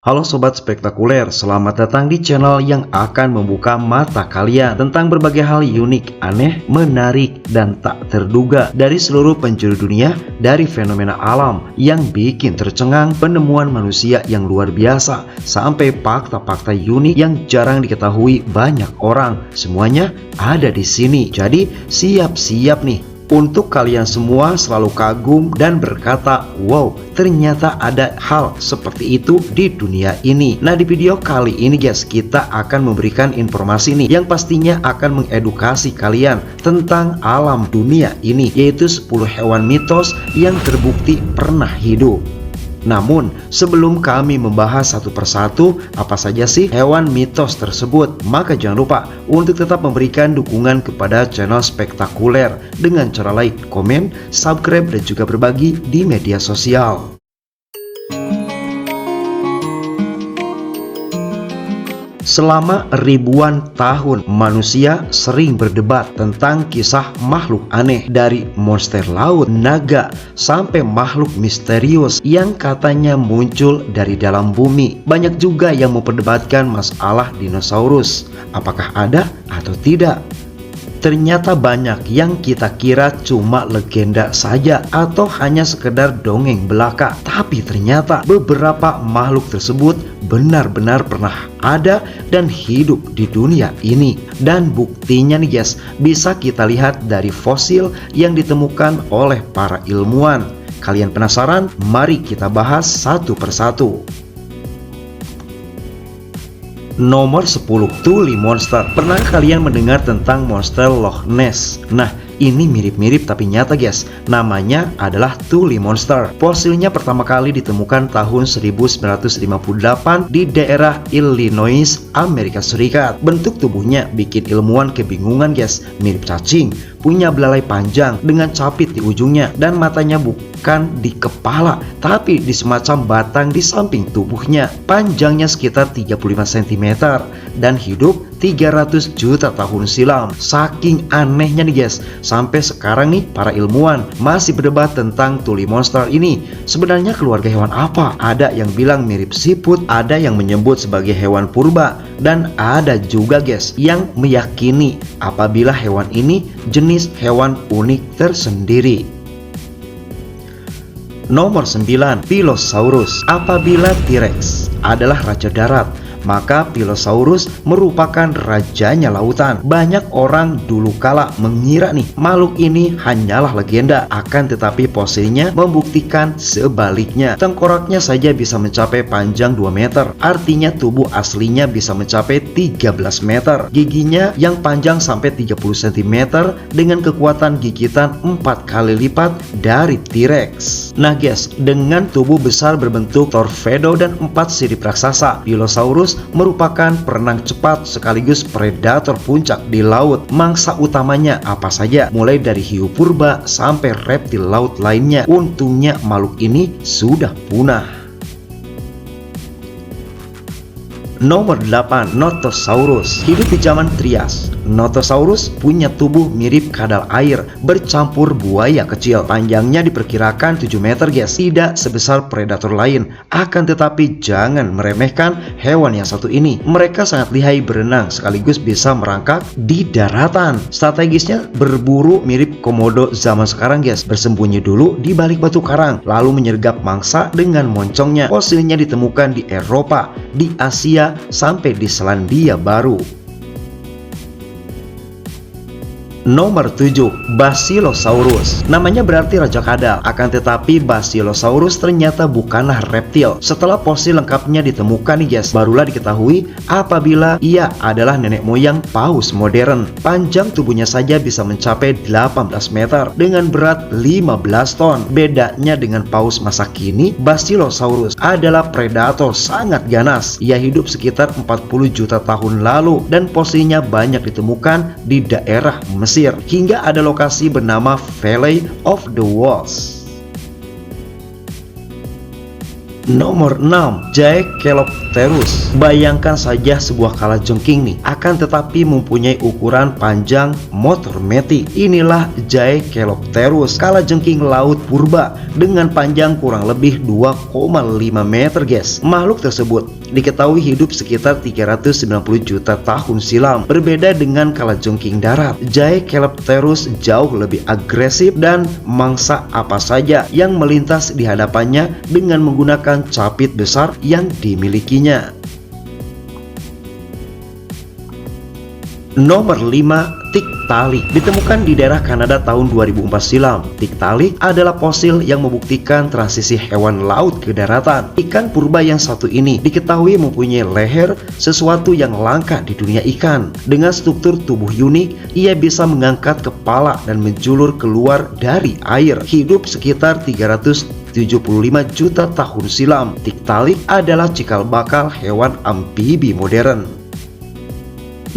Halo Sobat Spektakuler, selamat datang di channel yang akan membuka mata kalian tentang berbagai hal unik, aneh, menarik, dan tak terduga dari seluruh penjuru dunia, dari fenomena alam yang bikin tercengang, penemuan manusia yang luar biasa, sampai fakta-fakta unik yang jarang diketahui banyak orang. Semuanya ada di sini, jadi siap-siap nih untuk kalian semua selalu kagum dan berkata, wow, ternyata ada hal seperti itu di dunia ini. Nah, di video kali ini guys, kita akan memberikan informasi nih yang pastinya akan mengedukasi kalian tentang alam dunia ini, yaitu 10 hewan mitos yang terbukti pernah hidup. Namun, sebelum kami membahas satu persatu apa saja sih hewan mitos tersebut, maka jangan lupa untuk tetap memberikan dukungan kepada channel Spektakuler dengan cara like, komen, subscribe, dan juga berbagi di media sosial. Selama ribuan tahun, manusia sering berdebat tentang kisah makhluk aneh, dari monster laut, naga, sampai makhluk misterius yang katanya muncul dari dalam bumi. Banyak juga yang memperdebatkan masalah dinosaurus, apakah ada atau tidak. Ternyata banyak yang kita kira cuma legenda saja atau hanya sekedar dongeng belaka. Tapi ternyata beberapa makhluk tersebut benar-benar pernah ada dan hidup di dunia ini. Dan buktinya nih guys, bisa kita lihat dari fosil yang ditemukan oleh para ilmuwan. Kalian penasaran? Mari kita bahas satu persatu. Nomor 10, Tuli Monster. Pernah kalian mendengar tentang monster Loch Ness? Nah, ini mirip-mirip tapi nyata guys. Namanya adalah Tuli Monster. Fosilnya pertama kali ditemukan tahun 1958 di daerah Illinois, Amerika Serikat. Bentuk tubuhnya bikin ilmuwan kebingungan guys. Mirip cacing, punya belalai panjang dengan capit di ujungnya, dan matanya bukan di kepala tapi di semacam batang di samping tubuhnya. Panjangnya sekitar 35 cm dan hidup 300 juta tahun silam. Saking anehnya nih guys, sampai sekarang nih para ilmuwan masih berdebat tentang Tuli Monster ini. Sebenarnya keluarga hewan apa? Ada yang bilang mirip siput, ada yang menyebut sebagai hewan purba, dan ada juga guys yang meyakini apabila hewan ini jenis hewan unik tersendiri. Nomor 9, Pilosaurus. Apabila T-Rex adalah raja darat, maka Pilosaurus merupakan rajanya lautan. Banyak orang dulu kala mengira nih makhluk ini hanyalah legenda, akan tetapi fosilnya membuktikan sebaliknya. Tengkoraknya saja bisa mencapai panjang 2 meter, artinya tubuh aslinya bisa mencapai 13 meter. Giginya yang panjang sampai 30 cm dengan kekuatan gigitan 4 kali lipat dari T-Rex. Nah guys, dengan tubuh besar berbentuk torpedo dan 4 sirip raksasa, Pilosaurus merupakan perenang cepat sekaligus predator puncak di laut. Mangsa utamanya apa saja, mulai dari hiu purba sampai reptil laut lainnya. Untungnya makhluk ini sudah punah. Nomor 8, Notosaurus. Hidup di zaman Trias. Notosaurus punya tubuh mirip kadal air bercampur buaya kecil. Panjangnya diperkirakan 7 meter guys. Tidak sebesar predator lain, akan tetapi jangan meremehkan hewan yang satu ini. Mereka sangat lihai berenang sekaligus bisa merangkak di daratan. Strategisnya berburu mirip komodo zaman sekarang guys. Bersembunyi dulu di balik batu karang, lalu menyergap mangsa dengan moncongnya. Fosilnya ditemukan di Eropa, di Asia, sampai di Selandia Baru. Nomor 7, Basilosaurus. Namanya berarti raja kadal, akan tetapi Basilosaurus ternyata bukanlah reptil. Setelah fosil lengkapnya ditemukan nih guys, barulah diketahui apabila ia adalah nenek moyang paus modern. Panjang tubuhnya saja bisa mencapai 18 meter dengan berat 15 ton. Bedanya dengan paus masa kini, Basilosaurus adalah predator sangat ganas. Ia hidup sekitar 40 juta tahun lalu dan fosilnya banyak ditemukan di daerah Mesir, hingga ada lokasi bernama Valley of the Wolves. Nomor 6, Jaekelopterus. Bayangkan saja sebuah kalajengking nih, akan tetapi mempunyai ukuran panjang motor metik. Inilah Jaekelopterus, kalajengking laut purba dengan panjang kurang lebih 2,5 meter guys. Makhluk tersebut diketahui hidup sekitar 390 juta tahun silam. Berbeda dengan kalajengking darat, Jaekelopterus jauh lebih agresif dan mangsa apa saja yang melintas di hadapannya dengan menggunakan capit besar yang dimilikinya. Nomor 5, Tiktaalik. Ditemukan di daerah Kanada tahun 2004 silam. Tiktaalik adalah fosil yang membuktikan transisi hewan laut ke daratan. Ikan purba yang satu ini diketahui mempunyai leher, sesuatu yang langka di dunia ikan. Dengan struktur tubuh unik, ia bisa mengangkat kepala dan menjulur keluar dari air. Hidup sekitar 375 juta tahun silam. Tiktaalik adalah cikal bakal hewan amfibi modern.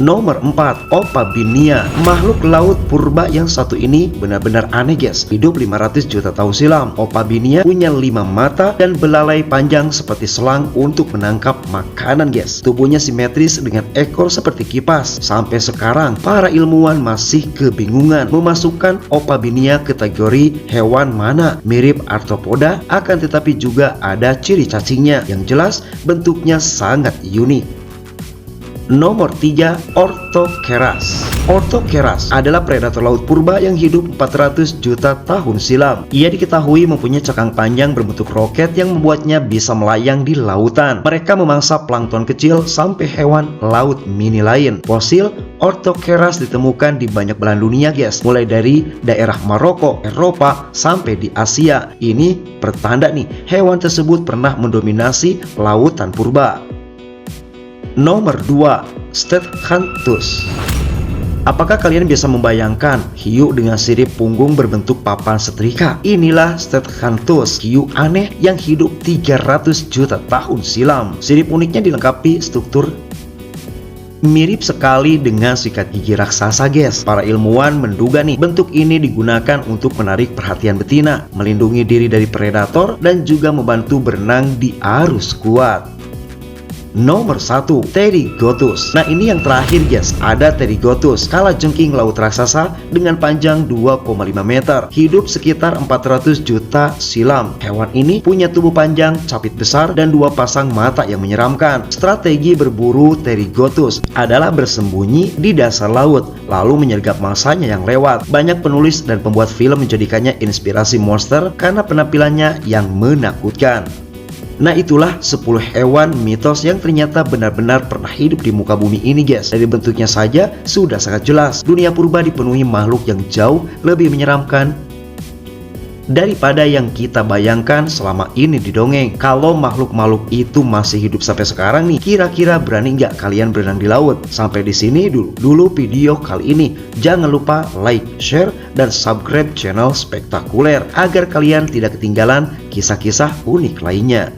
Nomor 4, Opabinia. Makhluk laut purba yang satu ini benar-benar aneh guys. Hidup 500 juta tahun silam. Opabinia punya 5 mata dan belalai panjang seperti selang untuk menangkap makanan guys. Tubuhnya simetris dengan ekor seperti kipas. Sampai sekarang para ilmuwan masih kebingungan memasukkan Opabinia kategori hewan mana. Mirip arthropoda akan tetapi juga ada ciri cacingnya. Yang jelas bentuknya sangat unik. Nomor 3, Orthoceras. Orthoceras adalah predator laut purba yang hidup 400 juta tahun silam. Ia diketahui mempunyai cakang panjang berbentuk roket yang membuatnya bisa melayang di lautan. Mereka memangsa plankton kecil sampai hewan laut mini lain. Fosil Orthoceras ditemukan di banyak belahan dunia guys, mulai dari daerah Maroko, Eropa, sampai di Asia. Ini pertanda nih, hewan tersebut pernah mendominasi lautan purba. Nomor 2, Steganthus. Apakah kalian bisa membayangkan hiu dengan sirip punggung berbentuk papan setrika? Inilah Steganthus, hiu aneh yang hidup 300 juta tahun silam. Sirip uniknya dilengkapi struktur mirip sekali dengan sikat gigi raksasa guys. Para ilmuwan menduga nih, bentuk ini digunakan untuk menarik perhatian betina, melindungi diri dari predator, dan juga membantu berenang di arus kuat. Nomor 1, Pterigothus. Nah ini yang terakhir guys, ada Pterigothus, kalajengking laut raksasa dengan panjang 2,5 meter. Hidup sekitar 400 juta silam. Hewan ini punya tubuh panjang, capit besar, dan 2 pasang mata yang menyeramkan. Strategi berburu Pterigothus adalah bersembunyi di dasar laut, lalu menyergap mangsanya yang lewat. Banyak penulis dan pembuat film menjadikannya inspirasi monster karena penampilannya yang menakutkan. Nah itulah 10 hewan mitos yang ternyata benar-benar pernah hidup di muka bumi ini guys. Dari bentuknya saja sudah sangat jelas, dunia purba dipenuhi makhluk yang jauh lebih menyeramkan daripada yang kita bayangkan selama ini di dongeng. Kalau makhluk-makhluk itu masih hidup sampai sekarang nih, kira-kira berani nggak kalian berenang di laut? Sampai di sini dulu video kali ini. Jangan lupa like, share, dan subscribe channel Spektakuler agar kalian tidak ketinggalan kisah-kisah unik lainnya.